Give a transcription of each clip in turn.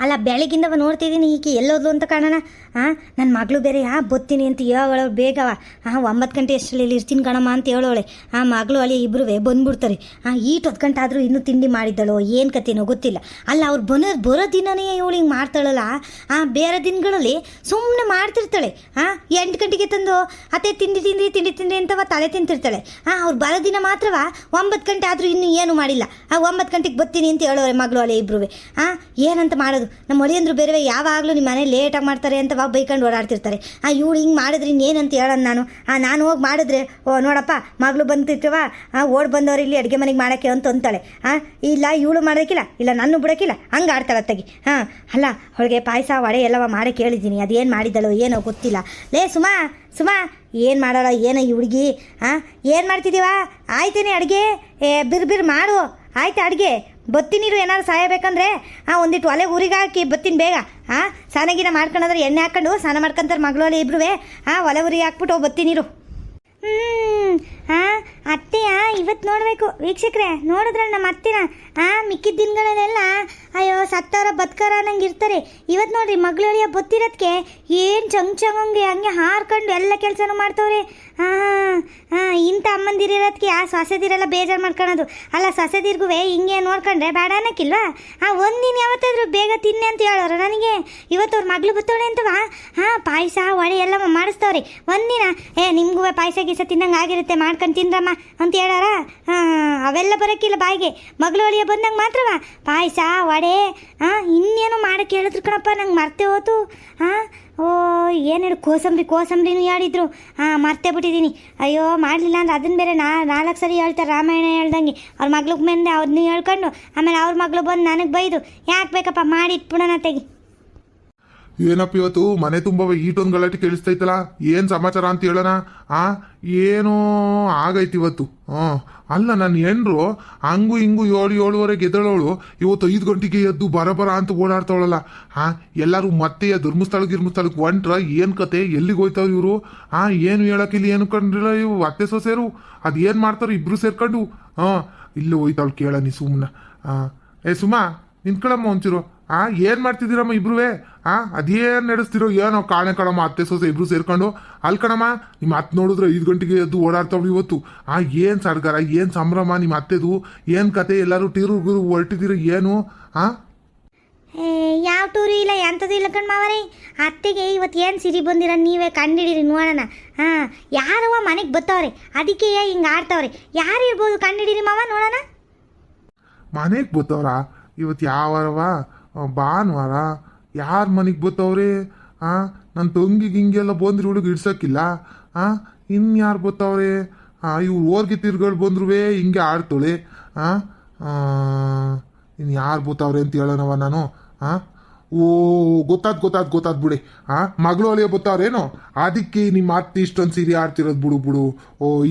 ಅಲ್ಲ ಬೆಳಗಿಂದವ ನೋಡ್ತಿದ್ದೀನಿ ಈಕೆ ಎಲ್ಲೋದ್ಲು ಅಂತ ಕಾಣೋಣ. ನನ್ನ ಮಗಳು ಬೇರೆ ಬತ್ತೀನಿ ಅಂತ ಹೇಳೋಳು ಬೇಗವ. 9 ಗಂಟೆ ಅಷ್ಟರಲ್ಲಿ ಇರ್ತೀನಿ ಕಣಮ್ಮ ಅಂತ ಹೇಳೋಳೆ. ಮಗಳು ಅಲ್ಲಿ ಇಬ್ಬರು ಬಂದ್ಬಿಡ್ತಾರೆ. ಈಟೊತ್ತು ಗಂಟೆ ಆದರೂ ಇನ್ನೂ ತಿಂಡಿ ಮಾಡಿದ್ದಳು, ಏನು ಕತೆನೋ ಗೊತ್ತಿಲ್ಲ. ಅಲ್ಲ ಅವ್ರು ಬರೋ ದಿನನೇ ಇವಳು ಹಿಂಗೆ ಮಾಡ್ತಾಳಲ್ಲ. ಬೇರೆ ದಿನಗಳಲ್ಲಿ ಸುಮ್ಮನೆ ಮಾಡ್ತಿರ್ತಾಳೆ. 8 ಗಂಟೆಗೆ ತಂದು ಅತ್ತೆ ತಿಂಡಿ ಅಂತವ ತಲೆ ತಿಂತಿರ್ತಾಳೆ. ಅವ್ರು ಬರೋ ದಿನ ಮಾತ್ರವ 9 ಗಂಟೆ ಆದರೂ ಇನ್ನೂ ಏನು ಮಾಡಿಲ್ಲ. 9 ಗಂಟೆಗೆ ಬರ್ತೀನಿ ಅಂತ ಹೇಳೋರೆ ಮಗಳು ಅಲ್ಲಿ ಇಬ್ಬರು. ಏನಂತ ಮಾಡೋದು? ನಮ್ಮ ಒಳಿಯಂದ್ರು ಬೇರೆ ಯಾವಾಗಲೂ ನಿಮ್ಮ ಮನೆ ಲೇಟಾಗಿ ಮಾಡ್ತಾರೆ ಅಂತ ಬೈಕೊಂಡು ಓಡಾಡ್ತಿರ್ತಾರೆ. ಇವಳು ಹಿಂಗೆ ಮಾಡಿದ್ರೆ ಇನ್ನೇನಂತ ಹೇಳೋಣ ನಾನು. ನಾನು ಹೋಗಿ ಮಾಡಿದ್ರೆ ನೋಡಪ್ಪ ಮಗಳು ಬಂದಿರ್ತವ ಓಡ್ ಬಂದವ್ರು ಇಲ್ಲಿ ಅಡುಗೆ ಮನೆಗೆ ಮಾಡೋಕ್ಕೆ ಅಂತ ಅಂತಾಳೆ. ಇಲ್ಲ ಇವಳು ಮಾಡೋಕ್ಕಿಲ್ಲ, ಇಲ್ಲ ನಾನು ಬಿಡೋಕ್ಕಿಲ್ಲ, ಹಂಗೆ ಆಡ್ತಾಳೆ ಅತ್ತಗೆ. ಅಲ್ಲ ಅವಳಿಗೆ ಪಾಯಸ ವಡೆ ಎಲ್ಲವ ಮಾಡಕ್ಕೆ ಹೇಳಿದ್ದೀನಿ, ಅದೇನು ಮಾಡಿದಳೋ ಏನೋ ಗೊತ್ತಿಲ್ಲ. ಲೇ ಸುಮಾ ಏನು ಮಾಡೋಣ ಏನೋ ಈ ಹುಡುಗಿ. ಏನು ಮಾಡ್ತಿದ್ದೀವ? ಆಯ್ತೇನೆ ಅಡುಗೆ ಬಿರ್ಬಿರ್ ಮಾಡು. ಆಯ್ತು ಅಡುಗೆ ಬತ್ತೀನಿರು. ಏನಾದ್ರು ಸಹಾಯ ಬೇಕಂದ್ರೆ ಒಂದಿಟ್ಟು ಒಲೆ ಊರಿಗೆ ಹಾಕಿ ಬತ್ತೀನಿ ಬೇಗ. ಸ್ನಾನಗಿನ ಮಾಡ್ಕೊಂಡ್ರೆ ಎಣ್ಣೆ ಹಾಕ್ಕೊಂಡು ಸ್ನಾನ ಮಾಡ್ಕೊಂತಾರೆ ಮಗಳು ಅಲ್ಲಿ ಇಬ್ರು. ಒಲೆ ಊರಿಗೆ ಹಾಕ್ಬಿಟ್ಟು ಬತ್ತೀನಿರು. ಅತ್ತೆಯ ಇವತ್ತು ನೋಡಬೇಕು ವೀಕ್ಷಕರೇ. ನೋಡಿದ್ರೆ ನಮ್ಮ ಅತ್ತೆನ ಮಿಕ್ಕಿದ ದಿನಗಳಲ್ಲೆಲ್ಲ ಅಯ್ಯೋ ಸತ್ತವರ ಬದುಕರ ನಂಗೆ ಇರ್ತಾರೆ. ಇವತ್ತು ನೋಡ್ರಿ ಮಗಳಳಿಯ ಬತ್ತಿರೋದಕ್ಕೆ ಏನು ಚಂಗಂಗೆ ಹಂಗೆ ಹಾರ್ಕೊಂಡು ಎಲ್ಲ ಕೆಲಸನೂ ಮಾಡ್ತವ್ರೆ. ಇಂಥ ಅಮ್ಮಂದಿರೋದಕ್ಕೆ ಸೊಸೆದಿರೆಲ್ಲ ಬೇಜಾರು ಮಾಡ್ಕೊಳೋದು. ಅಲ್ಲ ಸೊಸೆದಿರ್ಗೂ ಹಿಂಗೆ ನೋಡ್ಕೊಂಡ್ರೆ ಬೇಡ ಅನ್ನೋಕ್ಕಿಲ್ವಾ? ಒಂದಿನ ಯಾವತ್ತಾದರೂ ಬೇಗ ತಿನ್ನೆ ಅಂತ ಹೇಳೋರು ನನಗೆ. ಇವತ್ತು ಅವ್ರ ಮಗಳು ಬತ್ತವಳೆ ಅಂತವ ಪಾಯಸ ವಡೆ ಎಲ್ಲ ಮಾಡಿಸ್ತವ್ರೆ. ಒಂದಿನ ನಿಮಗೂ ಪಾಯಸ ಗೀಸ ತಿನ್ನಂಗೆ ಆಗಿರುತ್ತೆ ಮಾಡ್ಕೊಂಡು ತಿನ್ರಮ್ಮ ಅಂತ ಹೇಳಾರ. ಅವೆಲ್ಲ ಬರೋಕ್ಕಿಲ್ಲ ಬಾಯಿಗೆ. ಮಗಳು ಅಳಿಯ ಬಂದಂಗೆ ಮಾತ್ರವ ಪಾಯಸ ವಡೆ ಇನ್ನೇನೋ ಮಾಡೋಕ್ಕೆ ಹೇಳಿದ್ರು ಕಣಪ್ಪ. ನಂಗೆ ಮರ್ತೆ ಹೋತು. ಏನು ಹೇಳು ಕೋಸಂಬರಿನೂ ಹೇಳಿದ್ರು. ಮರ್ತೇ ಬಿಟ್ಟಿದ್ದೀನಿ. ಅಯ್ಯೋ ಮಾಡಲಿಲ್ಲ ಅಂದ್ರೆ ಅದನ್ನ ಬೇರೆ 4 ಸರಿ ಹೇಳ್ತಾರೆ ರಾಮಾಯಣ ಹೇಳ್ದಂಗೆ. ಅವ್ರ ಮಗ್ಳಿಗೆ ಮುಂದೆ ಅವ್ರನ್ನ ಹೇಳ್ಕೊಂಡು ಆಮೇಲೆ ಅವ್ರ ಮಗಳು ಬಂದು ನನಗೆ ಬೈದು ಯಾಕೆ ಬೇಕಪ್ಪ ಮಾಡಿ ಇಟ್ಬಿಡೋಣ ತೆಗಿ. ಏನಪ್ಪ ಇವತ್ತು ಮನೆ ತುಂಬ ಈಟೊಂದು ಗಲಾಟೆ ಕೇಳಿಸ್ತೈತಲ್ಲ, ಏನು ಸಮಾಚಾರ ಅಂತ ಹೇಳೋಣ. ಏನೋ ಆಗೈತಿ ಇವತ್ತು. ಅಲ್ಲ ನನ್ನ ಹೆಣ್ರು ಹಂಗು ಹಿಂಗು 7-7:30 ಎದ್ದೇಳೋಳು. ಇವತ್ತು 5 ಗಂಟೆಗೆ ಎದ್ದು ಬರ ಅಂತ ಓಡಾಡ್ತಾವಳಲ್ಲ. ಎಲ್ಲರೂ ಮತ್ತೆ ಧರ್ಮಸ್ಥಳಕ್ಕೆ ಹೊಂಟ್ರ ಏನು ಕತೆ, ಎಲ್ಲಿಗೆ ಹೋಯ್ತಾವ ಇವರು? ಏನು ಹೇಳಕ್ಕಿಲ್ಲ, ಏನು ಕಂಡ್ರಿಲ್ಲ ಇವು ಅತ್ತೆ ಸೊಸೆರು. ಅದು ಏನು ಮಾಡ್ತಾರೆ ಇಬ್ರು ಸೇರ್ಕೊಂಡು? ಇಲ್ಲಿ ಹೋಯ್ತಾವಳು ಕೇಳ ನೀ ಸುಮ್ಮನ. ಸುಮಾ ನಿಂತ್ಕೊಳಮ್ಮ ಒಂಚೂರು. ಏನು ಮಾಡ್ತಿದ್ದೀರಮ್ಮ ಇಬ್ರುವೆ? ಅದೇನು ನಡೆಸ್ತಿರೋ ಏನೋ ಕಾಣೆ ಕಣಮ್ಮ ಅತ್ತೆ ಸೊಸೆ ಇಬ್ರು ಸೇರ್ಕೊಂಡು. ಅಲ್ಲಿ ಕಣಮ್ಮ ನಿಮ್ಮ ಅತ್ತೆ ನೋಡಿದ್ರೆ 5 ಗಂಟೆಗೆ ಎದ್ದು ಓಡಾಡ್ತಾವಳು ಇವತ್ತು. ಏನು ಸಡ್ಗಾರ, ಏನು ಸಂಭ್ರಮ ನಿಮ್ಮ ಅತ್ತೆದು, ಏನು ಕತೆ? ಎಲ್ಲರೂ ಟೀರು ಹೊರಟಿದ್ದೀರ ಏನು? ಯಾವ ಟೂರು ಇಲ್ಲ ಎಂಥದ್ದು ಇಲ್ಲ ಕಣ್ಮಾವರೇ. ಅತ್ತೆಗೆ ಇವತ್ತು ಏನು ಸಿರಿ ಬಂದಿರ ನೀವೇ ಕಂಡಿಡಿರಿ ನೋಡೋಣ. ಯಾರವ ಮನೆಗೆ ಬತ್ತವ್ರೆ ಅದಕ್ಕೆ ಹಿಂಗೆ ಆಡ್ತಾವ್ರೆ. ಯಾರು ಇರ್ಬೋದು ಕಂಡಿಡಿರಿ ಮಾವ ನೋಡೋಣ. ಮನೆಗೆ ಬತ್ತವ್ರ ಇವತ್ತು ಯಾವಾರವ? ಭಾನುವಾರ. ಯಾರು ಮನೆಗೆ ಬತ್ತವ್ರೆ? ನನ್ನ ತಂಗಿಗೆ ಹಿಂಗೆಲ್ಲ ಬಂದ್ರಿ ಹುಡುಗ ಇಡ್ಸಕ್ಕಿಲ್ಲ. ಇನ್ಯಾರು ಬತ್ತವ್ರೆ? ಇವ್ರು ಓರ್ಗೆ ತಿರ್ಗಳು ಬಂದ್ರು ಹಿಂಗೆ ಆಡ್ತಾಳೆ. ಇನ್ನು ಯಾರು ಬತ್ತವ್ರೆ ಅಂತ ಹೇಳೋಣವ ನಾನು. ಗೊತ್ತಾದ್ ಬಿಡಿ. ಮಗಳು ಅಳಿಯ ಬತ್ತವ್ರೇನೋ ಅದಕ್ಕೆ ನಿಮ್ಮ ಅತ್ತೆ ಇಷ್ಟೊಂದು ಸೀರೆ ಆಡ್ತಿರೋದು. ಬಿಡು.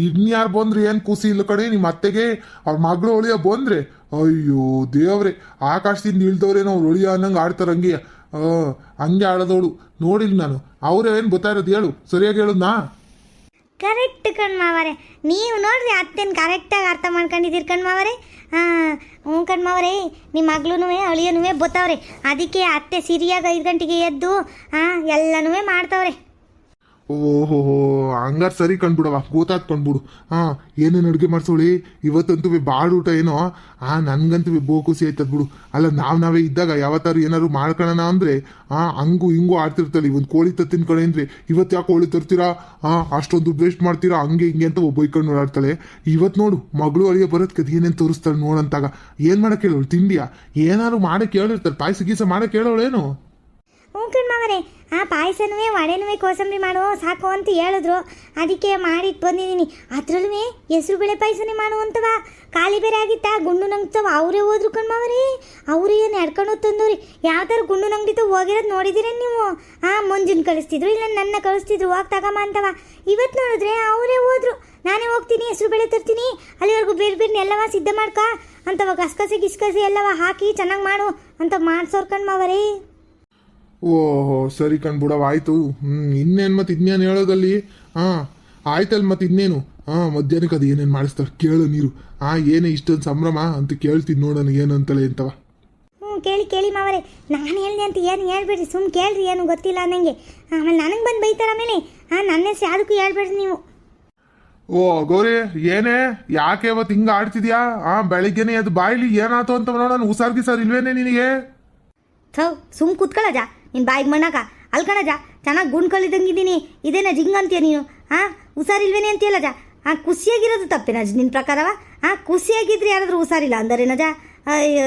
ಇನ್ಯಾರು ಬಂದ್ರೆ ಏನು ಖುಷಿ ಇಲ್ಲ ಕಡೆ ನಿಮ್ಮ ಅತ್ತೆಗೆ. ಅವ್ರ ಮಗಳು ಅಳಿಯ ಬಂದ್ರೆ ಅಯ್ಯೋ ದೇವ್ರೆ, ಆಕಾಶದಿಂದ ಇಳ್ದವ್ರೇನೋ ಅವ್ರು ಒಳಿಯ ಅನ್ನಂಗೆ ಆಡ್ತಾರಂಗೆ. ಹಂಗೆ ಆಡೋದವಳು ನೋಡಿಲ್ಲ ನಾನು. ಅವ್ರೇನು ಗೊತ್ತಾ ಇರೋದು ಹೇಳು, ಸರಿಯಾಗಿ ಹೇಳುದಾ? ಕರೆಕ್ಟ್ ಕಣ್ಮಾವರೆ, ನೀವು ನೋಡ್ರಿ ಅತ್ತೆನ ಕರೆಕ್ಟಾಗಿ ಅರ್ಥ ಮಾಡ್ಕೊಂಡಿದ್ದೀರಿ ಕಣ್ಮಾವರೆ. ಕಣ್ಮಾವರೆ, ನಿಮ್ಮ ಮಗಳೂ ಅಳಿಯನೂ ಬತ್ತವ್ರೆ ಅದಕ್ಕೆ ಅತ್ತೆ ಸಿರಿಯಾಗಿ 5 ಗಂಟೆಗೆ ಎದ್ದು ಎಲ್ಲನೂ ಮಾಡ್ತವ್ರೆ. ಓಹೋ ಹಂಗಾರೆ ಸರಿ ಕಂಡ್ಬಿಡವ, ಗೊತ್ತಾತ್ಕೊಂಡ್ಬಿಡು. ಏನೇನು ಅಡುಗೆ ಮಾಡ್ಸೋಳಿ ಇವತ್ತಂತೂ ಬಾಡ್ ಊಟ ಏನೋ. ನನ್ಗಂತೂ ಬೋ ಖುಷಿ ಆಯ್ತದ ಬಿಡು. ಅಲ್ಲ ನಾವೇ ಇದ್ದಾಗ ಯಾವತ್ತಾರು ಏನಾದ್ರು ಮಾಡ್ಕೊಳ್ಳೋಣ ಅಂದ್ರೆ ಹಂಗೂ ಹಿಂಗೂ ಆಡ್ತಿರ್ತಾಳೆ. ಒಂದು ಕೋಳಿ ತತ್ತಿನ ಕಡೆ ಅಂದ್ರೆ ಇವತ್ತು ಯಾಕೆ ಕೋಳಿ ತರ್ತೀರಾ, ಅಷ್ಟೊಂದು ದುಡ್ಡು ವೇಸ್ಟ್ ಮಾಡ್ತೀರಾ, ಹಂಗೆ ಹಿಂಗೆ ಅಂತ ಬೈಕೊಂಡು ಓಡಾಡ್ತಾಳೆ. ಇವತ್ತು ನೋಡು ಮಗಳು ಅಳಿಯ ಬರೋದಕ್ಕೆ ಅದು ಏನೇನು ತೋರಿಸ್ತಾಳೆ ನೋಡಂತಾಗ. ಏನು ಮಾಡಕ್ಕೆ ಹೇಳೋಳು? ತಿಂಡಿಯಾ ಏನಾದ್ರು ಮಾಡಕ್ಕೆ ಹೇಳಿರ್ತಾಳೆ, ಪಾಯಸ ಗೀಸ ಮಾಡಕ್ಕೆ ಹೇಳೋಳೇನು? ಕಣ್ಮಾವರೆ, ಪಾಯಸನೂ ವಡೆನೂ ಕೋಸಂಬರಿ ಮಾಡೋ ಸಾಕು ಅಂತ ಹೇಳಿದ್ರು. ಅದಕ್ಕೆ ಮಾಡಿಟ್ಟು ಬಂದಿದ್ದೀನಿ. ಅದ್ರಲ್ಲೂ ಹೆಸರು ಬೇಳೆ ಪಾಯಸನೇ ಮಾಡುವಂತವ. ಖಾಲಿ ಬೇರೆ ಆಗಿತ್ತಾ ಗುಂಡು ನಂಗ್ತವ. ಅವರೇ ಹೋದ್ರು ಕಣ್ಮಾವರಿ. ಅವರೇ ಏನು ಎಡ್ಕೊಂಡು ತಂದವ್ರಿ. ಯಾವ ಥರ ಗುಂಡು ನಂಗಡಿತು ಹೋಗಿರೋದು ನೋಡಿದಿರ ನೀವು? ಮಂಜುನ ಕಳಿಸ್ತಿದ್ರು, ಇಲ್ಲ ನನ್ನ ಕಳಿಸ್ತಿದ್ರು ಹೋಗಿ ತಗಮ್ಮ ಅಂತವ. ಇವತ್ತು ನೋಡಿದ್ರೆ ಅವರೇ ಹೋದ್ರು. ನಾನೇ ಹೋಗ್ತೀನಿ ಹೆಸರು ಬೇಳೆ ತರ್ತೀನಿ, ಅಲ್ಲಿವರೆಗೂ ಬೇರೆ ಎಲ್ಲವ ಸಿದ್ಧ ಮಾಡ್ಕ ಅಂತವ. ಗಸ್ಕಸಿ ಎಲ್ಲವ ಹಾಕಿ ಚೆನ್ನಾಗಿ ಮಾಡು ಅಂತ ಮಾಡ್ಸೋರ್ ಕಣ್ಮಾವರಿ. ಓಹೋ ಸರಿ ಕಣ್ಬಿಡವ, ಆಯ್ತು. ಇನ್ನೇನು ಮತ್ತೆ ಇನ್ನೇನು ಹೇಳೋದಲ್ಲಿ? ಆಯ್ತಲ್ ಮತ್ತೆ ಇನ್ನೇನು? ಮಧ್ಯಾಹ್ನಕ್ಕೆ ಅದು ಏನೇನು ಮಾಡಿಸ್ತಾರೆ ಕೇಳು ನೀರು. ಏನೇ ಇಷ್ಟೊಂದು ಸಂಭ್ರಮ ಅಂತ ಕೇಳ್ತೀನಿ ನೋಡೋಣ ಏನಂತಲೇ ಅಂತವ. ಕೇಳಿ ಕೇಳಿ ಮಾವರೇ, ನಾನು ಹೇಳಿದೆ ಅಂತ ಏನು ಹೇಳ್ಬೇಡ್ರಿ, ಸುಮ್ಮನೆ ಕೇಳ್ರಿ, ಏನು ಗೊತ್ತಿಲ್ಲ ಅನ್ನಂಗೆ. ಆಮೇಲೆ ನನಗೆ ಬಂದು ಬೈತಾರ ಆಮೇಲೆ. ನನ್ನ ಹೆಸರು ಯಾವುದಕ್ಕೂ ಹೇಳ್ಬೇಡ್ರಿ ನೀವು. ಓ ಗೌರಿ, ಏನೇ ಯಾಕೆ ಇವತ್ತು ಹಿಂಗ ಆಡ್ತಿದ್ಯಾ? ಬೆಳಿಗ್ಗೆನೆ ಅದು ಬಾಯ್ಲಿ ಏನಾಯ್ತು ಅಂತ ನೋಡೋಣ. ಹುಷಾರ್ಗಿ ಸರ್ ಇಲ್ವೇನೆ ನಿನಗೆ? ಥೌ ಸುಮ್ ಕೂತ್ಕೊಳ್ಳಜ, ನಿನ್ನ ಬಾಯಿಗೆ ಮಣ್ಣಾಕ ಅಲ್ಕಣಜ. ಚೆನ್ನಾಗಿ ಗುಂಡ್ ಕಲಿದಂಗಿದ್ದೀನಿ, ಇದೇನ ಜಿಂಗ ಅಂತೀಯ ನೀನು? ಹುಷಾರಿಲ್ವೇನೆ ಅಂತೀಯಲ್ಲಜ. ಖುಷಿಯಾಗಿರೋದು ತಪ್ಪೇನಜ ನಿನ್ನ ಪ್ರಕಾರವ? ಖುಷಿಯಾಗಿದ್ರೆ ಯಾರಾದ್ರೂ ಹುಷಾರಿಲ್ಲ ಅಂದರೇನಜ? ಅಯ್ಯೋ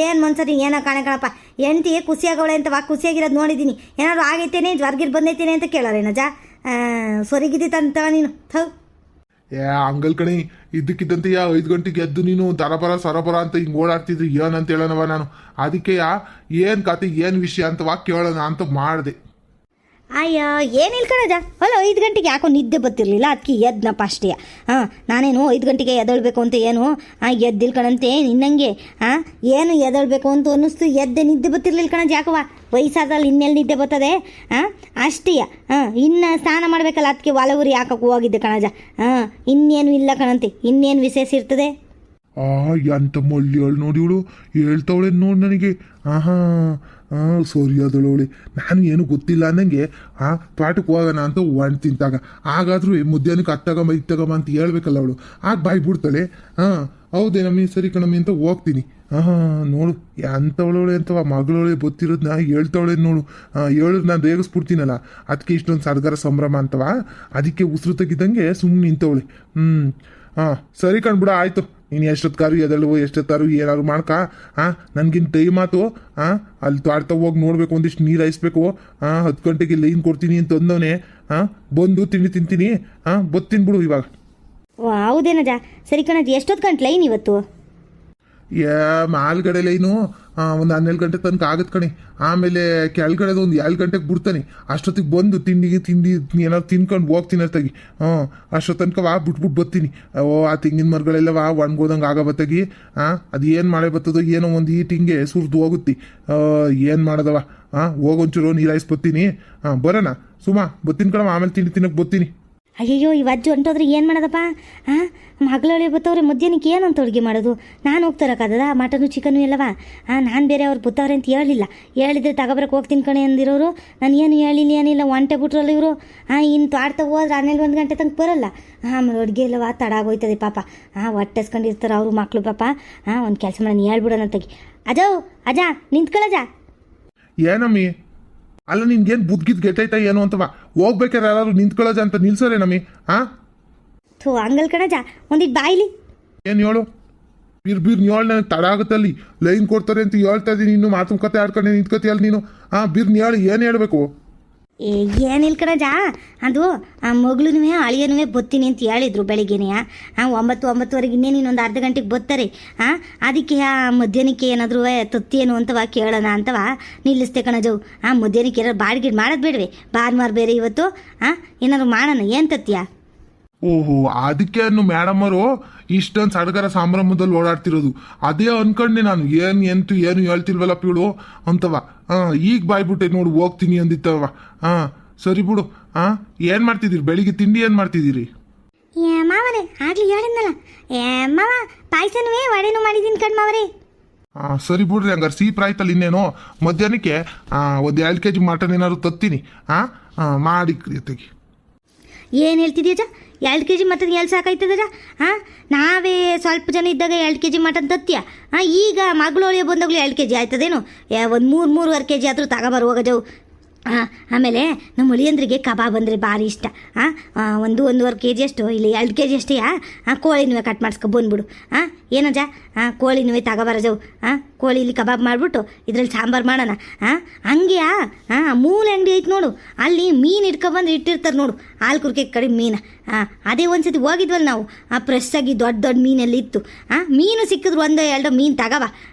ಏನು ಮನ್ಸರಿ ಏನೋ ಕಣಪ್ಪ, ಹೆಂಡ್ತಿ ಖುಷಿಯಾಗವಳೆ ಅಂತವಾ? ಖುಷಿಯಾಗಿರೋದು ನೋಡಿದ್ದೀನಿ. ಏನಾದ್ರು ಆಗೈತೇನೆ, ಜ್ವರ್ಗಿರ್ ಬಂದೈತೇನೆ ಅಂತ ಕೇಳೋರೇನಜ? ಸೊರಿಗಿದ್ದಿತ್ತಂತ ನೀನು. ಥೌ ಅಂಗಲ್ ಕಣಿ, ಇದ್ದಕ್ಕಿದ್ದಂತೆ 5 ಗಂಟೆಗೆ ಎದ್ದು ನೀನು ದರಬರ ಸರಬರ ಅಂತ ಹಿಂಗೆ ಓಡಾಡ್ತಿದ್ರಿ ಏನಂತ ಹೇಳೋಣವ ನಾನು. ಅದಕ್ಕೆ ಏನು ಕತೆ ಏನು ವಿಷಯ ಅಂತವಾ ಕೇಳೋಣ ಅಂತ ಮಾಡಿದೆ. ಅಯ್ಯೋ ಏನಿಲ್ಲ ಕಣಜ, ಅಲ್ಲ 5 ಗಂಟೆಗೆ ಯಾಕೋ ನಿದ್ದೆ ಬರ್ತಿರ್ಲಿಲ್ಲ, ಅದಕ್ಕೆ ಎದ್ನಪ್ಪ ಅಷ್ಟೇ. ನಾನೇನು 5 ಗಂಟೆಗೆ ಎದ್ದೇಳಬೇಕು ಅಂತ ಏನು ಎದ್ದಿಲ್ ಕಣಂತೆ ನಿನ್ನಂಗೆ. ಏನು ಎದ್ದೇಳಬೇಕು ಅಂತ ಅನ್ನಿಸ್ತು, ಎದ್ದೆ ನಿದ್ದೆ ಬರ್ತಿರ್ಲಿಲ್ಲ ಕಣಜ. ಯಾಕವ ವಯಸ್ಸಾದಲ್ಲಿ ಇನ್ನೆಲ್ಲಿ ನಿದ್ದೆ ಬರ್ತದೆ? ಅಷ್ಟೇ. ಇನ್ನು ಸ್ನಾನ ಮಾಡಬೇಕಲ್ಲ, ಅದಕ್ಕೆ ಒಲವುರಿ ಯಾಕಕ್ಕೆ ಹೋಗಿದ್ದೆ ಕಣಜ. ಇನ್ನೇನು ಇಲ್ಲ ಕಣಂತೆ, ಇನ್ನೇನು ವಿಶೇಷ ಇರ್ತದೆ? ಎಂತ ಮಳ್ಳಿ ಅವಳು ನೋಡಿ, ಇವಳು ಹೇಳ್ತಾವಳೆ ನೋಡಿ ನನಗೆ. ಸರಿ ಅದಳವಳೆ, ನಾನು ಏನು ಗೊತ್ತಿಲ್ಲ ಅನ್ನಂಗೆ ತೋಟಕ್ಕೆ ಹೋಗೋಣ ಅಂತ ಒಣ್ ತಿಂತಾಗ ಹಾಗಾದ್ರೂ ಮುದ್ಯಾನಕ್ಕೆ ಅತ್ತಗಮ್ಮ ಇತ್ತಗಮ್ಮ ಅಂತ ಹೇಳ್ಬೇಕಲ್ಲ ಅವಳು. ಆಗ ಬಾಯಿ ಬಿಡ್ತಾಳೆ. ಹೌದೇನಮ್ಮಿ, ಸರಿ ಕಣಮ್ಮಿ ಅಂತ ಹೋಗ್ತೀನಿ. ನೋಡು ಎಂಥವಳವಳೆ ಅಂತವ ಮಗಳವಳೆ ಗೊತ್ತಿರೋದನ್ನ ಹೇಳ್ತಾವಳೆ ನೋಡು. ಹೇಳಿದ್ರೆ ನಾನು ರೇಗಿಸ್ಬಿಡ್ತೀನಲ್ಲ, ಅದಕ್ಕೆ ಇಷ್ಟೊಂದು ಸಡಗರ ಸಂಭ್ರಮ ಅಂತವ. ಅದಕ್ಕೆ ಉಸಿರು ತೆಗಿದಂಗೆ ಸುಮ್ಮನೆ ನಿಂತವಳೆ. ಸರಿ ಕಣ್ಬಿಡ, ಆಯಿತು. ನೀನು ಎಷ್ಟೊತ್ತಾರು ಎದಳುವು, ಎಷ್ಟೊತ್ತಾರು ಏನಾದ್ರು ಮಾಡ್ಕ. ನನಗಿನ್ ಟೈಮ್ ಆತು. ಅಲ್ಲಿ ತಾಡ್ತಾ ಹೋಗಿ ನೋಡ್ಬೇಕು, ಒಂದಿಷ್ಟು ನೀರು ಹಾಯಿಸ್ಬೇಕು. 10 ಗಂಟೆಗೆ ಲೈನ್ ಕೊಡ್ತೀನಿ ಅಂತ ಅಂದವನೇ. ಬಂದು ತಿಂಡಿ ತಿಂತೀನಿ. ಬತ್ತೀನಿ ಬಿಡು ಇವಾಗ. ಓ ಹೌದೇನಜ, ಸರಿ ಕಣಜ. ಎಷ್ಟೊತ್ತು ಗಂಟೆ ಲೈನ್ ಇವತ್ತು? ಮೇಲ್ಗಡೆ ಲೈನು ಒಂದು 12 ಗಂಟೆ ತನಕ ಆಗತ್ತೆ ಕಣೆ. ಆಮೇಲೆ ಕೆಳಗಡೆದು ಒಂದು 2 ಗಂಟೆಗೆ ಬಿಡ್ತಾನೆ. ಅಷ್ಟೊತ್ತಿಗೆ ಬಂದು ತಿಂಡಿ ಏನಾದ್ರು ತಿನ್ಕೊಂಡು ಹೋಗ್ತೀನಿ ಅತ್ತಾಗಿ. ಅಷ್ಟೊತ್ತು ತನಕ ಬಿಟ್ಬಿಟ್ಟು ಬರ್ತೀನಿ. ಆ ತೆಂಗಿನ ಮರಗಳೆಲ್ಲ ಒಣಗೋದಂಗೆ ಆಗ ಬತ್ತಾಗಿ. ಅದು ಏನು ಮಳೆ ಬರ್ತದೋ ಏನೋ ಒಂದು ಈಟಿಂಗೆ ಸುರಿದು ಹೋಗುತ್ತೆ. ಏನು ಮಾಡೋದವ? ಹೋಗೊಂಚೂರು ನೀರು ಹಾಯಿಸ್ಬತ್ತೀನಿ. ಬರೋಣ ಸುಮಾ, ಬತ್ತೀನಿ ಕಣವ. ಆಮೇಲೆ ತಿಂಡಿ ತಿನ್ನಕ್ಕೆ ಬರ್ತೀನಿ. ಅಯ್ಯಯ್ಯೋ ಈ ಅಜ್ಜು ಹೊಂಟೋದ್ರೆ ಏನು ಮಾಡೋದಪ್ಪ? ಮಗಳೊಳೆ ಬತ್ತವ್ರೆ, ಮಧ್ಯಾಹ್ನಕ್ಕೆ ಏನಂತ ಅಡುಗೆ ಮಾಡೋದು? ನಾನು ಹೋಗ್ತಾರಕ್ಕಾದದ ಮಟನು ಚಿಕನು ಎಲ್ಲವ? ನಾನು ಬೇರೆ ಅವ್ರು ಬತ್ತವ್ರೆ ಅಂತ ಹೇಳಿಲ್ಲ. ಹೇಳಿದ್ರೆ ತಗೊಬರಕ್ಕೆ ಹೋಗ್ತೀನಿ ಕಣೆ ಅಂದಿರೋರು. ನಾನು ಏನು ಹೇಳಿಲ್ಲ, ಏನಿಲ್ಲ, ಒಂಟೆ ಬಿಟ್ರಲ್ಲ ಇವರು. ಇನ್ನು ತಾಡ್ತಾ ಹೋದ್ರೆ 12 ಗಂಟೆ ತನಕ ಬರೋಲ್ಲ. ಆಮೇಲೆ ಅಡುಗೆ ಎಲ್ಲವ ತಡ ಆಗೋಯ್ತದೆ ಪಾಪ. ಹೊಟ್ಟೆಸ್ಕೊಂಡಿರ್ತಾರೆ ಅವರು ಮಕ್ಕಳು ಪಾಪ. ಒಂದು ಕೆಲಸ ಮಾಡಿ ಹೇಳ್ಬಿಡೋಣ ತೆಗಿ. ಅಜ ನಿಂತ್ಕೊಳ್ಳಜ. ಏನಮ್ಮಿ? ಅಲ್ಲ ನಿನ್ಗೇನು ಬುದ್ಗಿದ್ ಗೆಟ್ಟೈತಾ ಏನು ಅಂತವ? ಹೋಗ್ಬೇಕಾರೆ ಯಾರು ನಿಂತ್ಕೊಳ್ಳೋಜ ಅಂತ ನಿಲ್ಸೋರೆ ನಮ್ಮಿ. ಥೂ ಹಂಗಲ್ ಕಣಜ, ಒಂದಿಟ್ಟು ಬಾಯ್ಲಿ. ಏನು ಹೇಳು? ಬೀರ್ ಹೇಳು, ನನಗೆ ತಡ ಆಗುತ್ತಲ್ಲಿ. ಲೈನ್ ಕೊಡ್ತಾರೆ ಅಂತ ಹೇಳ್ತಾ ಇದ್ದೀನಿ, ಇನ್ನು ಮಾತುಕತೆ ಆಡ್ಕೊಂಡೆ ನಿಂತ್ಕೋತಿಯಲ್ಲ ನೀನು. ಬೀರ್ ಹೇಳು, ಏನು ಹೇಳ್ಬೇಕು? ಏನಿಲ್ಲ ಕಣಜ, ಅದು ಮಗಳೂ ಅಳಿಯನೂ ಬತ್ತೀನಿ ಅಂತ ಹೇಳಿದ್ರು ಬೆಳಿಗ್ಗೆನೆ. 9-9:30 ಇನ್ನೇನು ಇನ್ನೊಂದು ಅರ್ಧ ಗಂಟೆಗೆ ಬರ್ತಾರೆ. ಅದಕ್ಕೆ ಮಧ್ಯಾಹ್ನಕ್ಕೆ ಏನಾದರೂ ತತ್ತೇನು ಅಂತವ ಕೇಳೋಣ ಅಂತವ ನಿಲ್ಲಿಸ್ತೆ ಕಣಜವು. ಮಧ್ಯಾಹ್ನಕ್ಕೆ ಏನಾದ್ರು ಬಾಡಿಗೆ ಮಾಡೋದು ಬೇಡವೆ? ಭಾನುವಾರ ಬೇರೆ ಇವತ್ತು. ಏನಾದ್ರು ಮಾಡೋಣ, ಏನು ತತ್ತೀಯ? ಓಹೋ, ಅದಕ್ಕೆ ಮೇಡಮ್ ಅವರು ಇಷ್ಟೊಂದು ಸಡಗರ ಸಂಭ್ರಮದಲ್ಲಿ ಓಡಾಡ್ತಿರೋದು. ಅದೇ ಅನ್ಕೊಂಡೆ ನಾನು, ಏನು ಹೇಳ್ತಿಲ್ವಲ್ಲ ಪೀಳು ಅಂತವ. ಈಗ ಬಾಯ್ಬಿಟ್ಟೆ ನೋಡು, ಹೋಗ್ತೀನಿ ಅಂದಿತ್ತವ. ಸರಿ ಬಿಡು. ಏನು ಮಾಡ್ತಿದ್ದೀರಿ ಬೆಳಿಗ್ಗೆ? ತಿಂಡಿ ಏನು ಮಾಡ್ತಿದ್ದೀರಿ? ಮಾವರೇ ಆಗ್ಲಿ ಹೇಳಿದ್ನಲ್ಲ, ಮಾವ ಪಾಯಸನೂ ವಡೆನೂ ಮಾಡಿದ್ದೀನಿ ಕಣ್ ಮಾವರೇ. ಸರಿ ಬಿಡ್ರಿ, ಹಂಗಾರೆ ಸೀಪ್ ಆಯ್ತಲ್ಲ. ಇನ್ನೇನು ಮಧ್ಯಾಹ್ನಕ್ಕೆ ಒಂದು 2 kg ಮಟನ್ ಏನಾದ್ರು ತತ್ತೀನಿ. ಮಾಡಿ ತೆಗಿ. ಏನು ಹೇಳ್ತಿದ್ಯಾ? 2 kg ಮಟನ್ ಎಲ್ಲಿ ಸಾಕಾಯ್ತದ? ನಾವೇ ಸ್ವಲ್ಪ ಜನ ಇದ್ದಾಗ 2 kg ಮಟನ್ ತತ್ತೀಯ? ಈಗ ಮಗಳು ಒಳ್ಳೆ ಬಂದಾಗಲೂ 2 kg ಆಯ್ತದೇನು? ಒಂದು 3-3.5 kg ಆದರೂ ತಗೊಬರು ಹೋಗಜವು. ಆಮೇಲೆ ನಮ್ಮ ಹುಳಿಯಂದ್ರಿಗೆ ಕಬಾಬ್ ಅಂದರೆ ಭಾರಿ ಇಷ್ಟ. 1-1.5 kg ಅಷ್ಟು, ಇಲ್ಲಿ 2 kg ಅಷ್ಟೇ. ಕೋಳಿನೂ ಕಟ್ ಮಾಡಿಸ್ಕೊ ಬಂದ್ಬಿಡು. ಏನಜ್ಜ, ಕೋಳಿನೂ ತಗೊಬರಜವು. ಕೋಳಿಲಿ ಕಬಾಬ್ ಮಾಡಿಬಿಟ್ಟು ಇದ್ರಲ್ಲಿ ಸಾಂಬಾರು ಮಾಡೋಣ. ಹಂಗೆ ಮೂಲೆ ಅಂಗಡಿ ಐತೆ ನೋಡು, ಅಲ್ಲಿ ಮೀನು ಇಟ್ಕೊಬಂದು ಇಟ್ಟಿರ್ತಾರೆ ನೋಡು, ಹಾಲು ಕುರ್ಕೆ ಕಡೆ ಮೀನು. ಅದೇ ಒಂದ್ಸತಿ ಹೋಗಿದ್ವಲ್ಲ ನಾವು, ಫ್ರೆಶ್ ಆಗಿ ದೊಡ್ಡ ಮೀನೆಲ್ಲ ಇತ್ತು. ಮೀನು ಸಿಕ್ಕಿದ್ರು 1-2 ಮೀನು ತಗವ.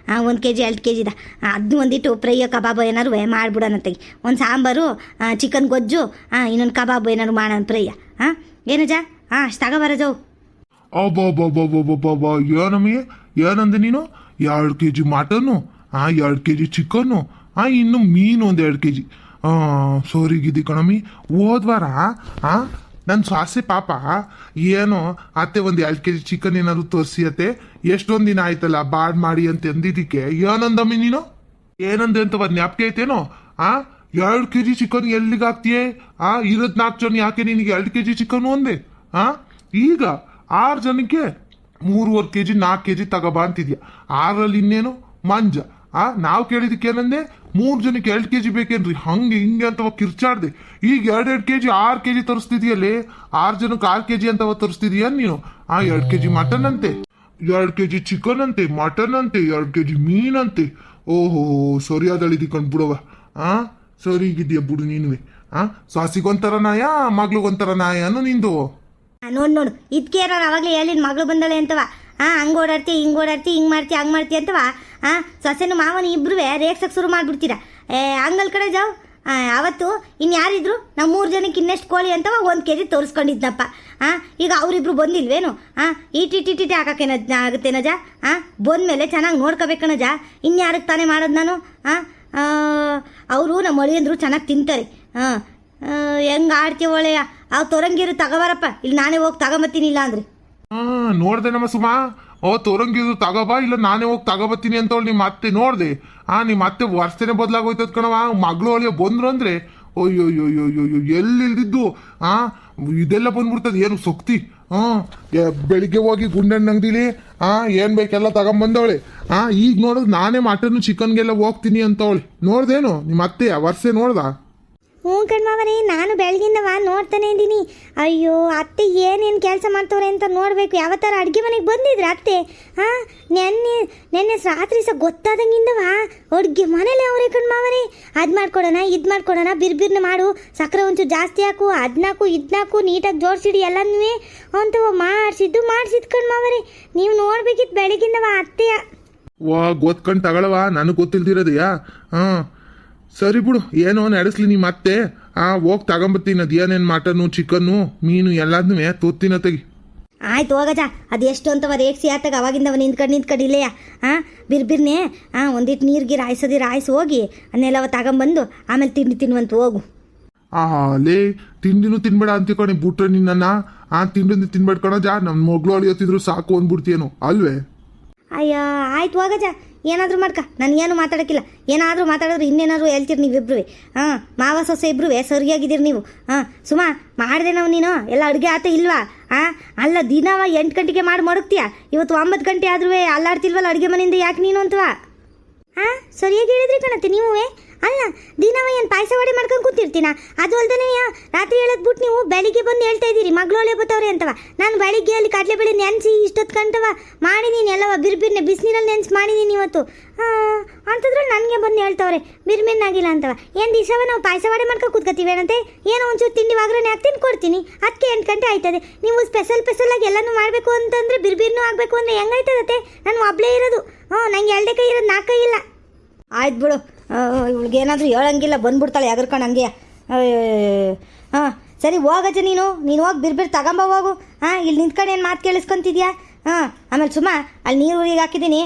1 kg 2 kg ಅದನ್ನು ಒಂದಿಟ್ಟು ಫ್ರೈಯೋ ಕಬಾಬ್ ಏನಾರು ಮಾಡಿಬಿಡೋಣ ತೆಗಿ. ಒಂದು ಸಾಂಬಾರು, ಚಿಕನ್ ಗೊಜ್ಜು, ಇನ್ನೊಂದು ಕಬಾಬ್ ಏನಾರು ಮಾಡೋಣ ಫ್ರೈಯ. ಏನಜ್ಜ? ಅಷ್ಟು ತಗೊಬರಜವು. ಅಬ್ಬಬ್ಬಬ್ಬಬ್ಬಬ್ಬಬ್ಬ, ಏನಮ್ಮಿ ಏನಂದೆ ನೀನು? 2 kg ಮಟನ್ನು, 2 kg ಚಿಕನ್ನು, ಇನ್ನು ಮೀನು ಒಂದು 2 kg. ಸೋರಿಗಿದ್ದಿ ಕಣಮ್ಮಿ. ಹೋದ್ವಾರ ನನ್ನ ಸ್ವಾಸೆ ಪಾಪ ಏನೋ ಅತ್ತೆ ಒಂದು 2 kg ಚಿಕನ್ ಏನಾದ್ರು ತೋರಿಸಿ ಅತ್ತೆ, ಎಷ್ಟೊಂದು ದಿನ ಆಯ್ತಲ್ಲ ಬಾಡ್ ಮಾಡಿ ಅಂತ ಅಂದಿದ್ದಕ್ಕೆ ಏನಂದಮ್ಮಿ ನೀನು? ಏನಂದೆ ಅಂತ ಜ್ಞಾಪಕ ಐತೇನೋ? 2 kg ಚಿಕನ್ ಎಲ್ಲಿಗೆ ಹಾಕ್ತೀಯೇ? ಇರೋದ್ 4 ಜನ, ಯಾಕೆ ನಿನಗೆ 2 kg ಚಿಕನ್ ಒಂದೇ? ಈಗ 6 ಜನಕ್ಕೆ 3.5 kg 4 kg ತಗೋಬಾ ಅಂತಿದ್ಯಾ. 6ರಲ್ಲಿ ಇನ್ನೇನು ಮಂಜ. ನಾವು ಕೇಳಿದಕ್ಕೆ ಏನಂದೆ, 3 ಜನಕ್ಕೆ 2 kg ಬೇಕೇನ್ರಿ, ಹಂಗೆ ಹಿಂಗೆ ಅಂತ ಕಿರ್ಚಾಡ್ದೆ. ಈಗ 2 kg 6 kg ತರಿಸ್ತಿದ್ಯಲ್ಲೇ, 6 ಜನಕ್ಕೆ 6 kg ಅಂತ ತರಿಸ್ತಿದೀಯ ನೀನು. 2 kg ಮಟನ್ ಅಂತೆ, 2 kg ಚಿಕನ್ ಅಂತೆ, ಮಟನ್ ಅಂತೆ, 2 kg ಮೀನಂತೆ. ಓಹೋ, ಸರಿಯಾದಳಿದಿ ಕಂಡ್ಬಿಡವ. ಸರಿಗಿದ್ಯಾ ಬಿಡು ನೀನುವೆ. ಸಾಸಿಗೊಂಥರ ನಾಯ, ಮಗ್ಳಿಗೊಂಥರ ನಾಯನು ನಿಂದು. ನೋಡು ಇದಕ್ಕೆ ನಾನು ಅವಾಗಲೇ ಹೇಳಿನ ಮಗಳು ಬಂದಳೆ ಅಂತವ. ಹಂಗೆ ಓಡಾಡ್ತಿ, ಹಿಂಗೆ ಓಡಾಡ್ತಿ, ಹಿಂಗೆ ಮಾಡ್ತಿ, ಹಂಗೆ ಮಾಡ್ತಿ ಅಂತವ. ಸೊಸೆನು ಮಾವನ ಇಬ್ರು ರೇಗ್ಸಕ್ಕೆ ಶುರು ಮಾಡ್ಬಿಡ್ತೀರಾ. ಹಂಗಲ್ ಕಡೆ ಜಾವ್. ಅವತ್ತು ಇನ್ಯಾರಿದ್ರು, ನಾವು 3 ಜನಕ್ಕೆ ಇನ್ನೆಷ್ಟು ಕೋಳಿ ಅಂತವ 1 kg ತೋರಿಸ್ಕೊಂಡಿದ್ನಪ್ಪ. ಈಗ ಅವರಿಬ್ರು ಬಂದಿಲ್ವೇನು? ಇಟಿ ಹಾಕಕ್ಕೇನ ಆಗುತ್ತೆ ನಜ. ಬಂದ್ಮೇಲೆ ಚೆನ್ನಾಗಿ ನೋಡ್ಕೋಬೇಕಣಜ. ಇನ್ಯಾರಿಗೆ ತಾನೇ ಮಾಡೋದು ನಾನು? ಅವರು ನಮ್ಮ ಅಳಿಯಂದ್ರು ಚೆನ್ನಾಗಿ ತಿಂತಾರೆ. ಹೆಂಗೆ ಆಡ್ತೀವಿ ಒಳ್ಳೆಯ. ಅವು ತೊರಂಗಿರು ತಗೋಬಾರಪ್ಪ, ಇಲ್ಲಿ ನಾನೇ ಹೋಗಿ ತಗೊಂಬತ್ತೀನಿ ಇಲ್ಲ ಅಂದ್ರೆ. ನೋಡ್ದೆ ನಮ್ಮ ಸುಮಾ, ತೊರಂಗಿರು ತಗೋಬಾ, ಇಲ್ಲ ನಾನೇ ಹೋಗಿ ತಗೋಬತ್ತೀನಿ ಅಂತ ಹೇಳಿ ನಿಮ್ಮ ಅತ್ತೆ ನೋಡ್ದೆ. ನಿಮ್ಮ ಅತ್ತೆ ವರ್ಷನೇ ಬದಲಾಗೋಯ್ತದ ಕಣವ. ಮಗಳು ಅಳಿಯ ಬಂದ್ರು ಅಂದ್ರೆ ಅಯ್ಯೋಯ್ಯೋಯ್ಯೋಯ್ಯೋ ಎಲ್ಲಿಲ್ದಿದ್ದು ಇದೆಲ್ಲ ಬಂದ್ಬಿಡ್ತದೆ. ಏನು ಸೊಕ್ತಿ. ಬೆಳಿಗ್ಗೆ ಹೋಗಿ ಗುಂಡಣ್ಣ ಅಂಗಡಿಲಿ ಏನ್ ಬೇಕೆಲ್ಲ ತಗೊಂಬಂದವಳೆ. ಈಗ ನೋಡಿದ್ ನಾನೇ ಮಟನ್ ಚಿಕನ್ಗೆಲ್ಲ ಹೋಗ್ತೀನಿ ಅಂತವಳೆ. ನೋಡ್ದೇನು ನಿಮ್ಮ ಅತ್ತೆ ವರ್ಷೆ ನೋಡ್ದ? ಹ್ಞೂ ಕಣ್ಮಾವನೇ, ನಾನು ಬೆಳಗಿಂದವ ನೋಡ್ತಾನೆ ಇದ್ದೀನಿ. ಅಯ್ಯೋ, ಅತ್ತೆ ಏನೇನು ಕೆಲಸ ಮಾಡ್ತವ್ರೆ ಅಂತ ನೋಡಬೇಕು. ಯಾವ ಥರ ಅಡುಗೆ ಮನೆಗೆ ಬಂದಿದ್ರೆ ಅತ್ತೆ. ನೆನ್ನೆ ರಾತ್ರಿ ಸಹ ಗೊತ್ತಾದಂಗಿಂದವ ಅಡುಗೆ ಮನೇಲಿ ಅವರೇ ಕಣ್ಮಾವನೇ. ಅದು ಮಾಡ್ಕೊಡೋಣ, ಇದು ಮಾಡ್ಕೊಡೋಣ, ಬಿರ್ಬಿರ್ನ ಮಾಡು, ಸಕ್ಕರೆ ಒಂಚೂರು ಜಾಸ್ತಿ ಹಾಕು, ಅದನ್ನಾಕು ಇದನ್ನಾಕು ನೀಟಾಗಿ ಜೋಡಿಸಿಡಿ ಎಲ್ಲನೂ ಅಂತವ ಮಾಡಿಸಿದ್ದು ಕಣ್ಮಾವನೇ. ನೀವು ನೋಡ್ಬೇಕಿತ್ತು ಬೆಳಗಿಂದವ ಅತ್ತೆಯ. ಗೊತ್ಕಂಡು ತಗೊಳವ, ನನಗೆ ಗೊತ್ತಿಲ್ದಿರೋದೆಯಾ? ಸರಿ ಬಿಡು, ಏನೋ ನಡೆಸ್ಲಿ ನಿಮ್ಮ ಅತ್ತೆ. ಹೋಗಿ ತಗೊಂಬತ್ತೀನಿ. ಅದು ಏನೇನು ಮಟನ್ನು ಚಿಕನ್ನು ಮೀನು ಎಲ್ಲದನ್ನೂ ತೊತ್ತಿನ ತೆಗಿ. ಆಯ್ತು ಹೋಗಜ. ಅದು ಎಷ್ಟು ಅಂತವ ರೇಕ್ಸಿ ಆತಾಗ ಅವಾಗಿಂದವ ನಿಂತ್ಕೊಂಡು ಇಲ್ಲೆಯ. ಬಿರ್ಬಿರ್ನೆ ಒಂದಿಟ್ಟು ನೀರಿಗೆ ರಾಯಿಸಿ ಹೋಗಿ ಅದನ್ನೆಲ್ಲವ ತಗೊಂಬಂದು ಆಮೇಲೆ ತಿಂಡಿ ತಿನ್ನುವಂತ ಹೋಗು. ಲೇ, ತಿಂಡಿನೂ ತಿನ್ಬೇಡ ಅಂತಿಕೊಂಡು ಬಿಟ್ರೆ ನಿನ್ನ. ತಿಂಡಿ ತಿನ್ಬೇಡ್ಕೊಳ ಜಾ. ನಮ್ಮ ಮಗಳು ಅಳಿಯೋತಿದ್ರು ಸಾಕು ಅಂದ್ಬಿಡ್ತೀಯೇನು ಅಲ್ವೇ? ಅಯ್ಯ ಆಯ್ತು ಹೋಗಜ, ಏನಾದರೂ ಮಾಡ್ಕ, ನನಗೇನು ಮಾತಾಡೋಕ್ಕಿಲ್ಲ. ಏನಾದರೂ ಮಾತಾಡಿದ್ರೆ ಇನ್ನೇನಾದ್ರು ಹೇಳ್ತೀರಿ ನೀವಿಬ್ರು. ಮಾವ ಸೊಸೆ ಇಬ್ರು ಸರಿಯಾಗಿದ್ದೀರಿ ನೀವು. ಸುಮಾ ಮಾಡಿದೆ ನಾವು. ನೀನು ಎಲ್ಲ ಅಡುಗೆ ಆತ ಇಲ್ವಾ? ಅಲ್ಲ, ದಿನವ 8 ಗಂಟೆಗೆ ಮಾಡಿ ಮಡಗ್ತೀಯ. ಇವತ್ತು 9 ಗಂಟೆ ಆದ್ರೂ ಅಲ್ಲಾಡ್ತಿಲ್ವಲ್ಲ ಅಡುಗೆ ಮನೆಯಿಂದ, ಯಾಕೆ ನೀನು ಅಂತವಾ? ಸರಿಯಾಗಿ ಹೇಳಿದ್ರಿ ಕಣತ್ತೆ ನೀವೇ. ಅಲ್ಲ, ದಿನವ ಏನು ಪಾಯಸ ವಡೆ ಮಾಡ್ಕೊಂಡು ಕೂತಿರ್ತೀನ? ಅದು ಅಲ್ದೇ ರಾತ್ರಿ ಹೇಳದ್ಬಿಟ್ಟು ನೀವು ಬೆಳಿಗ್ಗೆ ಬಂದು ಹೇಳ್ತಾ ಇದ್ದೀರಿ ಮಗಳೊಳೆ ಬತ್ತವ್ರೆ ಅಂತವ. ನಾನು ಬೆಳಿಗ್ಗೆ ಅಲ್ಲಿ ಕಡಲೆಬೇಳೆ ನೆನೆಸಿ ಇಷ್ಟೊತ್ತು ಕಂಟವ ಮಾಡಿದೀನಿ. ಎಲ್ಲವ ಬಿರ್ಬಿರ್ನೆ ಬಿಸಿನೀರಲ್ಲಿ ನೆನೆಸಿ ಮಾಡಿದೀನಿ ಇವತ್ತು. ಅಂತಂದ್ರಲ್ಲಿ ನನಗೆ ಬಂದು ಹೇಳ್ತವ್ರೆ ಬಿರ್ಬಿರ್ನಾಗಿಲ್ಲ ಅಂತವ. ಏನು ದಿವಸವ ನಾವು ಪಾಯಸ ವಡೆ ಮಾಡ್ಕೊಂಡು ಕೂತ್ಕೊತೀವೇನಂತೆ? ಏನೋ ಒಂಚೂರು ತಿಂಡಿ ವಾಗ್ರನೆ ಹಾಕಿ ಕೊಡ್ತೀನಿ. ಅದಕ್ಕೆ 8 ಗಂಟೆ ಆಯ್ತದೆ. ನೀವು ಸ್ಪೆಷಲಾಗಿ ಎಲ್ಲನೂ ಮಾಡಬೇಕು ಅಂತಂದರೆ ಬಿರ್ಬಿರ್ನೂ ಆಗಬೇಕು ಅಂದರೆ ಹೆಂಗಾಯ್ತದತ್ತೆ? ನಾನು ಒಬ್ಬಳೇ ಇರೋದು. ನಂಗೆ 2 ಕೈ ಇರೋದು, 4 ಕೈ ಇಲ್ಲ. ಆಯ್ತು ಬಿಡು, ಇವಳಿಗೇನಾದರೂ ಹೇಳಂಗಿಲ್ಲ, ಬಂದ್ಬಿಡ್ತಾಳೆ ಎಗರ್ಕೊಂಡು ಹಂಗೆ. ಸರಿ ಹೋಗಜ್ಜ, ನೀನು ಹೋಗಿ ಬಿರ್ಬಿರ್ ತಗೊಂಬ ಹೋಗು. ಇಲ್ಲಿ ನಿಂತ್ಕೊಂಡು ಏನು ಮಾತು ಕೇಳಿಸ್ಕೊಂತಿದ್ಯಾ? ಆಮೇಲೆ ಸುಮ್ಮ ಅಲ್ಲಿ ನೀರು ಊರಿಗೆ ಹಾಕಿದ್ದೀನಿ,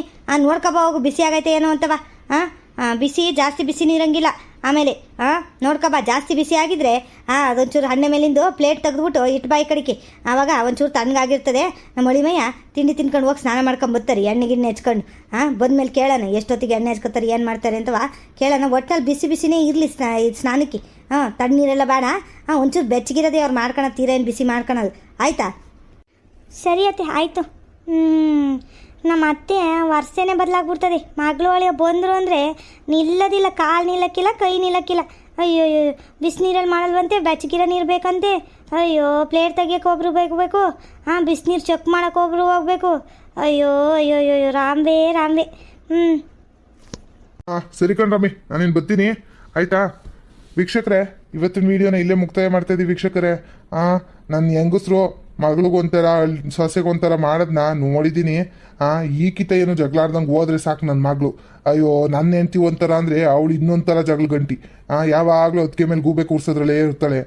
ನೋಡ್ಕೊಬ ಹೋಗು, ಬಿಸಿ ಆಗೈತೆ ಏನೋ ಅಂತವ. ಜಾಸ್ತಿ ಬಿಸಿ ನೀರಂಗಿಲ್ಲ. ಆಮೇಲೆ ನೋಡ್ಕೊಬ, ಜಾಸ್ತಿ ಬಿಸಿ ಆಗಿದ್ರೆ ಅದೊಂಚೂರು ಹಣ್ಣೆ ಮೇಲಿಂದು ಪ್ಲೇಟ್ ತೆಗೆದ್ಬಿಟ್ಟು ಇಟ್ಟು ಬಾಯಿ ಕಡಿಕೆ. ಆವಾಗ ಒಂಚೂರು ತಣ್ಣಗಾಗಿರ್ತದೆ. ನಮ್ಮ ಅಳಿಮಯ್ಯ ತಿಂಡಿ ತಿನ್ಕೊಂಡು ಹೋಗಿ ಸ್ನಾನ ಮಾಡ್ಕೊಂಡು ಬರ್ತಾರೆ, ಎಣ್ಣೆ ಗಿಣ್ಣೆ ಹೆಚ್ಕೊಂಡು. ಬಂದ್ಮೇಲೆ ಕೇಳೋಣ ಎಷ್ಟೊತ್ತಿಗೆ ಎಣ್ಣೆ ಹೆಚ್ಕೊತಾರೆ, ಏನು ಮಾಡ್ತಾರೆ ಅಂತವ ಕೇಳೋಣ. ಒಟ್ಟಲ್ಲಿ ಬಿಸಿನೇ ಇರಲಿ ಸ್ನಾನಕ್ಕೆ. ತಣ್ಣೀರೆಲ್ಲ ಬೇಡ. ಒಂಚೂರು ಬೆಚ್ಚಗಿರೋದೇ ಅವ್ರು ಮಾಡ್ಕೊಳೋದು, ತೀರ ಏನು ಬಿಸಿ ಮಾಡ್ಕೊಳೋದು. ಆಯಿತಾ? ಸರಿ ಅತ್ತೆ, ಆಯಿತು. ನಮ್ಮ ಅತ್ತೆ ವರ್ಷನೇ ಬದಲಾಗ್ಬಿಡ್ತದೆ. ಮಗಳು ಅಳಿಯ ಬಂದರು ಅಂದರೆ ನಿಲ್ಲೋದಿಲ್ಲ, ಕಾಲು ನಿಲ್ಲಕ್ಕಿಲ್ಲ, ಕೈ ನಿಲ್ಲಕ್ಕಿಲ್ಲ. ಅಯ್ಯೋ, ಬಿಸಿನೀರಲ್ಲಿ ಮಾಡಲ್ವಂತೆ, ಬೆಚ್ಚಗಿರೋ ನೀರು ಬೇಕಂತೆ. ಅಯ್ಯೋ, ಪ್ಲೇಟ್ ತೆಗಿಯೋಕೆ ಒಬ್ರು ಬೇಕು. ಬಿಸಿನೀರು ಚೆಕ್ ಮಾಡೋಕೆ ಒಬ್ರು ಹೋಗ್ಬೇಕು. ಅಯ್ಯೋ ಅಯ್ಯೋ ಅಯ್ಯೋ, ರಾಮ್ವೇ. ಸರಿ ಕಣ್ರಮ್ಮಿ, ನಾನೇನು ಬರ್ತೀನಿ. ಆಯ್ತಾ ವೀಕ್ಷಕರೇ, ಇವತ್ತಿನ ವಿಡಿಯೋನ ಇಲ್ಲೇ ಮುಕ್ತಾಯ ಮಾಡ್ತಾ ಇದ್ದೀವಿ ವೀಕ್ಷಕರೇ. ನನ್ನ ಹೆಂಗಸ್ರು ಮಗಳಿಗೊಂಥರ ಸೊಸೆಗೊಂಥರ ಮಾಡೋದನ್ನ ನೋಡಿದ್ದೀನಿ. ಈಕಿತ ಏನು ಜಗಳಾಡ್ದಂಗೆ ಹೋದ್ರೆ ಸಾಕು ನನ್ನ ಮಗಳು. ಅಯ್ಯೋ, ನನ್ನ ಹೆಂಡ್ತಿ ಒಂಥರ ಅಂದರೆ ಅವಳು ಇನ್ನೊಂಥರ ಜಗಳ ಗಂಟಿ. ಯಾವಾಗಲೂ ಅದಕ್ಕೆ ಮೇಲೆ ಗೂಬೆ ಕೂರ್ಸೋದ್ರಲ್ಲೇ ಇರ್ತಾಳೆ.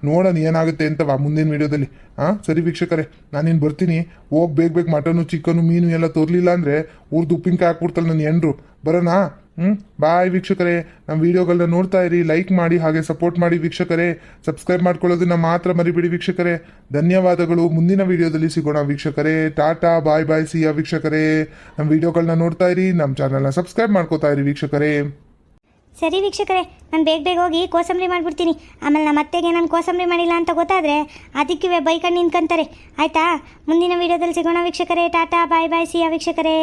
ನೋಡೋಣ ಏನಾಗುತ್ತೆ ಅಂತವಾ ಮುಂದಿನ ವಿಡಿಯೋದಲ್ಲಿ. ಸರಿ ವೀಕ್ಷಕರೇ, ನಾನೇನು ಬರ್ತೀನಿ. ಹೋಗಿ ಬೇಗ ಮಟನು ಚಿಕನು ಮೀನು ಎಲ್ಲ ತೋರ್ಲಿಲ್ಲ ಅಂದರೆ ಉಪ್ಪಿನಕಾಯಿ ಹಾಕ್ಬಿಡ್ತಾಳೆ ನನ್ನ ಹೆಂಡ್ರು. ಬರೋಣ. ಬಾಯ್ ವೀಕ್ಷಕರೇ. ನಮ್ಮ ವಿಡಿಯೋಗಳನ್ನ ನೋಡ್ತಾ ಇರಿ, ಲೈಕ್ ಮಾಡಿ, ಹಾಗೆ ಸಪೋರ್ಟ್ ಮಾಡಿ ವೀಕ್ಷಕರೇ. ಸಬ್ಸ್ಕ್ರೈಬ್ ಮಾಡ್ಕೊಳ್ಳೋದನ್ನ ಮಾತ್ರ ಮರಿಬಿಡಿ ವೀಕ್ಷಕರೇ. ಧನ್ಯವಾದಗಳು. ಮುಂದಿನ ವಿಡಿಯೋದಲ್ಲಿ ಸಿಗೋಣ ವೀಕ್ಷಕರೇ. ಟಾಟಾ, ಬಾಯ್ ಬಾಯ್, ಸಿಯಾ ವೀಕ್ಷಕರೇ. ನಮ್ಮ ವಿಡಿಯೋಗಳನ್ನ ನೋಡ್ತಾ ಇರಿ, ನಮ್ಮ ಚಾನಲ್ನ ಸಬ್ಸ್ಕ್ರೈಬ್ ಮಾಡ್ಕೋತಾ ಇರಿ ವೀಕ್ಷಕರೇ. ಸರಿ ವೀಕ್ಷಕರೇ, ನಾನು ಬೇಗ ಬೇಗ ಹೋಗಿ ಕೋಸಂಬರಿ ಮಾಡಿಬಿಡ್ತೀನಿ. ಆಮೇಲೆ ನಮ್ಮ ಅತ್ತೆಗೆ ನಾನು ಕೋಸಂಬರಿ ಮಾಡಿಲ್ಲ ಅಂತ ಗೊತ್ತಾದರೆ ಅದಕ್ಕೆ ಬೈಕಂಡು ನಿಂತ್ಕೊಂತಾರೆ. ಆಯಿತಾ? ಮುಂದಿನ ವೀಡಿಯೋದಲ್ಲಿ ಸಿಗೋಣ ವೀಕ್ಷಕರೇ. ಟಾಟಾ, ಬಾಯ್ ಬಾಯ್, ಸಿಯಾ ವೀಕ್ಷಕರೇ.